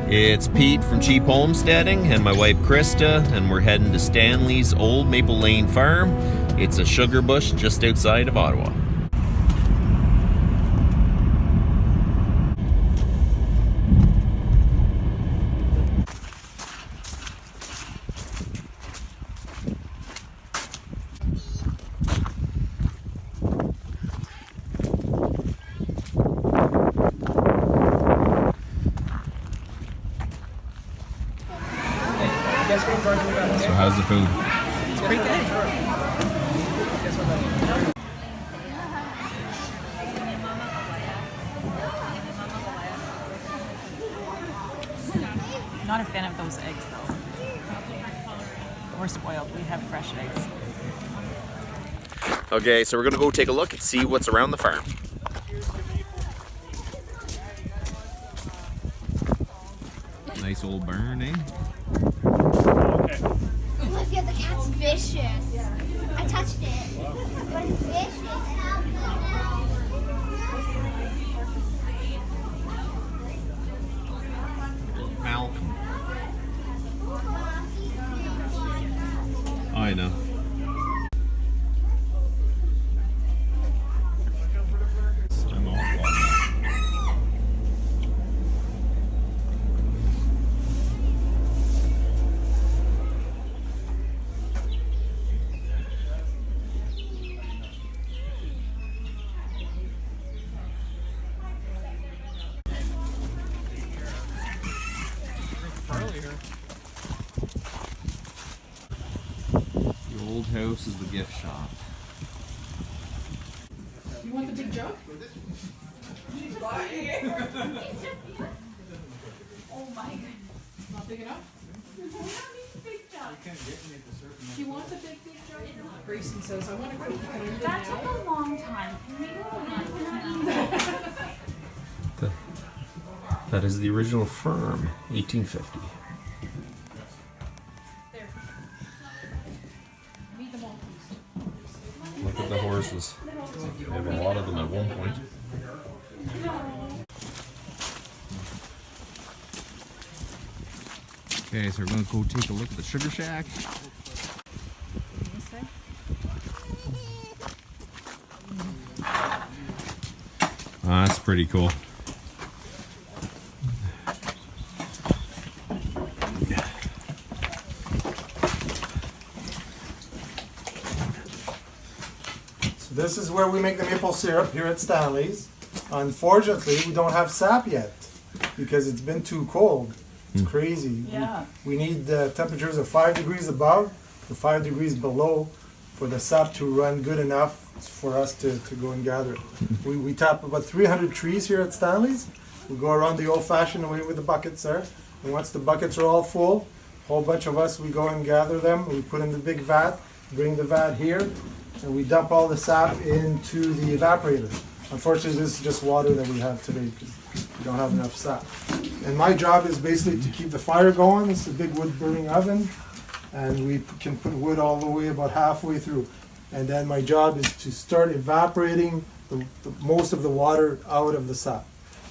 It's Pete from Cheap Homesteading and my wife Krista, and we're heading to Stanley's Old Maple Lane Farm. It's a sugar bush just outside of Ottawa. So how's the food? It's pretty good. Not a fan of those eggs though. We're spoiled. We have fresh eggs. Okay, so we're gonna go take a look and see what's around the farm. Nice old barn, eh? Olivia, the cat's vicious. I touched it. But it's vicious. Malcolm. I know. I'm all for The old house is the gift shop. You want the big jug? Oh my goodness. Not big enough? Do you want the big jug? Grayson says, I want to go to the That took a long time. Can we go That is the original farm, 1850. There. Meet them all, please. Look at the horses. They have a lot of them at one point. Okay, so we're going to go take a look at the sugar shack. That's pretty cool. This is where we make the maple syrup here at Stanley's. Unfortunately, we don't have sap yet because it's been too cold. It's crazy. Yeah. We need temperatures of 5 degrees above or 5 degrees below for the sap to run good enough for us to go and gather it. We tap about 300 trees here at Stanley's. We go around the old-fashioned way with the buckets there. And once the buckets are all full, a whole bunch of us, we go and gather them. We put in the big vat, bring the vat here, and we dump all the sap into the evaporator. Unfortunately, this is just water that we have today because we don't have enough sap. And my job is basically to keep the fire going. It's a big wood burning oven, and we can put wood all the way about halfway through. And then my job is to start evaporating the most of the water out of the sap.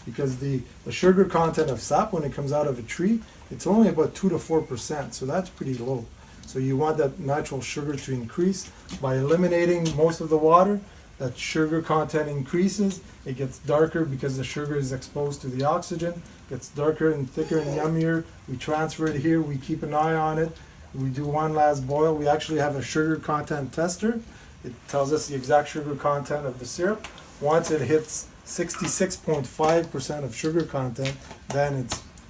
Because the sugar content of sap, when it comes out of a tree, it's only about 2 to 4%, so that's pretty low. So you want that natural sugar to increase. By eliminating most of the water, that sugar content increases. It gets darker because the sugar is exposed to the oxygen. It gets darker and thicker and yummier. We transfer it here. We keep an eye on it. We do one last boil. We actually have a sugar content tester. It tells us the exact sugar content of the syrup. Once it hits 66.5% of sugar content, then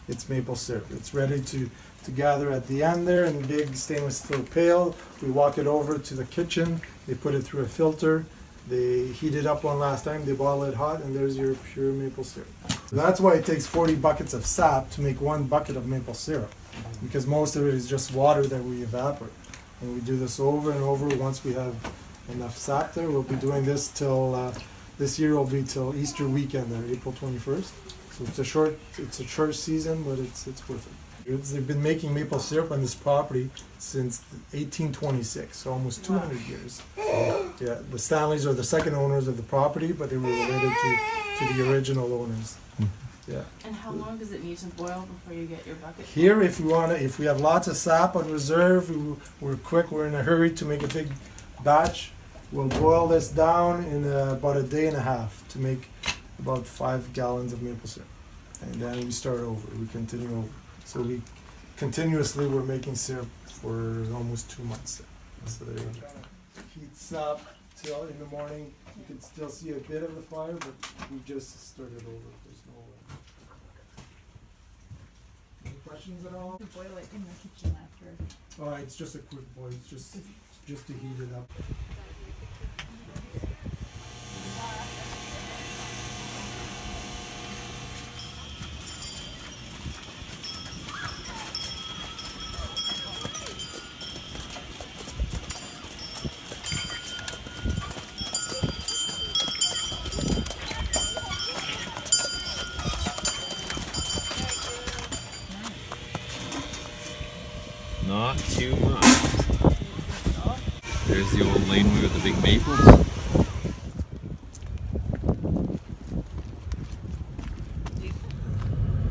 it's maple syrup. It's ready to gather at the end there in big stainless steel pail. We walk it over to the kitchen. They put it through a filter. They heat it up one last time. They boil it hot, and there's your pure maple syrup. So that's why it takes 40 buckets of sap to make 1 bucket of maple syrup, because most of it is just water that we evaporate. And we do this over and over. Once we have enough sap there, we'll be doing this till this year will be till Easter weekend there, April 21st. So it's a short season, but it's worth it. They've been making maple syrup on this property since 1826, so almost 200 years. Yeah, the Stanleys are the second owners of the property, but they were related to the original owners. Yeah. And how long does it need to boil before you get your bucket? Here, if we have lots of sap on reserve, we're quick, we're in a hurry to make a big batch. We'll boil this down in about a day and a half to make about 5 gallons of maple syrup. And then we start over, we continue over. So we're making syrup for almost 2 months. So there you go. Heats up till in the morning. You can still see a bit of the fire, but we just started over. There's no any questions at all? Boil it in the kitchen after. Oh, it's just a quick boil. It's just to heat it up. Not too much. There's the old laneway with the big maples.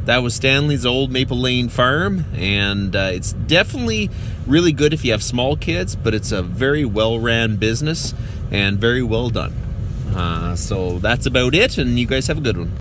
That was Stanley's old Maple Lane farm, and it's definitely really good if you have small kids, but it's a very well-ran business and very well done. So that's about it, and you guys have a good one.